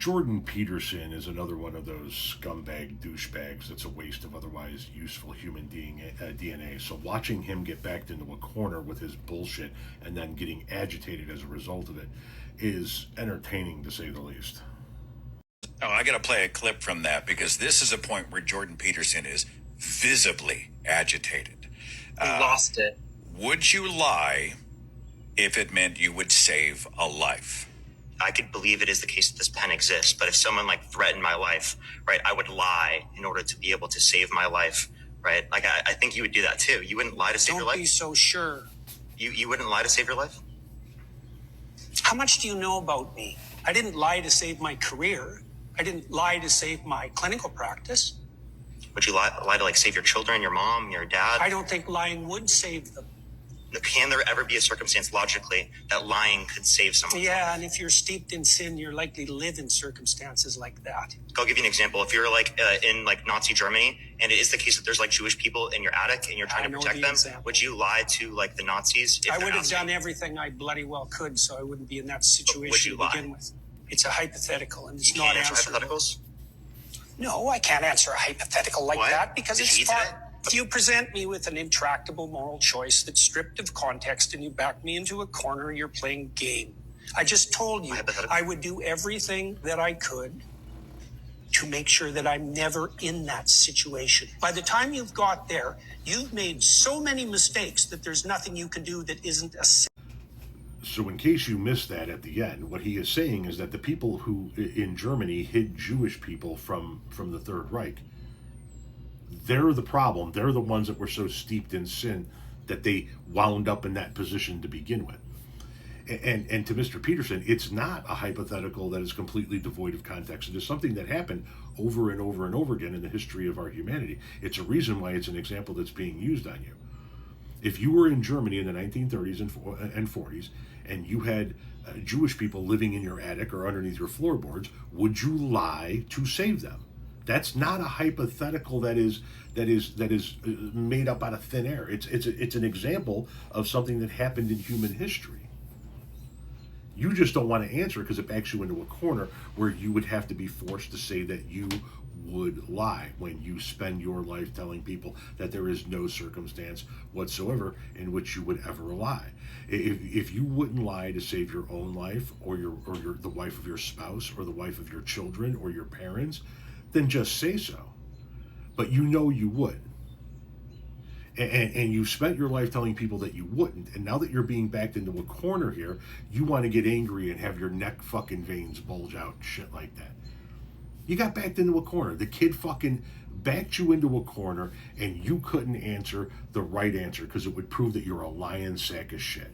Jordan Peterson is another one of those scumbag douchebags that's a waste of otherwise useful human DNA. So watching him get backed into a corner with his bullshit and then getting agitated as a result of it is entertaining, to say the least. Oh, I got to play a clip from that because this is a point where Jordan Peterson is visibly agitated. He lost it. Would you lie if it meant you would save a life? I could believe it is the case that this pen exists, but if someone like threatened my life, right, I would lie in order to be able to save my life, right? Like, I think you would do that too. You wouldn't lie to save your life? Don't be so sure. You wouldn't lie to save your life? How much do you know about me? I didn't lie to save my career. I didn't lie to save my clinical practice. Would you lie to like save your children, your mom, your dad? I don't think lying would save them. Can there ever be a circumstance logically that lying could save someone? Yeah, and if you're steeped in sin, you're likely to live in circumstances like that. I'll give you an example. If you're like in like Nazi Germany, and it is the case that there's like Jewish people in your attic and you're trying to protect them, example. Would you lie to like the Nazis? I would have done everything I bloody well could, so I wouldn't be in that situation to begin with. It's a hypothetical, and it's not answerable. Hypotheticals? No, I can't answer a hypothetical like that because Did it's you eat far. today? If you present me with an intractable moral choice that's stripped of context and you back me into a corner, you're playing game. I just told you I would do everything that I could to make sure that I'm never in that situation. By the time you've got there, you've made so many mistakes that there's nothing you can do that isn't a sin. So in case you missed that at the end, what he is saying is that the people who in Germany hid Jewish people from the Third Reich, they're the problem. They're the ones that were so steeped in sin that they wound up in that position to begin with. And to Mr. Peterson, it's not a hypothetical that is completely devoid of context. It is something that happened over and over and over again in the history of our humanity. It's a reason why it's an example that's being used on you. If you were in Germany in the 1930s and 40s, and you had Jewish people living in your attic or underneath your floorboards, would you lie to save them? That's not a hypothetical that is made up out of thin air. It's an example of something that happened in human history. You just don't want to answer it because it backs you into a corner where you would have to be forced to say that you would lie when you spend your life telling people that there is no circumstance whatsoever in which you would ever lie. If you wouldn't lie to save your own life or the wife of your spouse or the wife of your children or your parents, then just say so. But you know you would. And you've spent your life telling people that you wouldn't, and now that you're being backed into a corner here, you want to get angry and have your neck fucking veins bulge out and shit like that. You got backed into a corner. The kid fucking backed you into a corner, and you couldn't answer the right answer because it would prove that you're a lying sack of shit.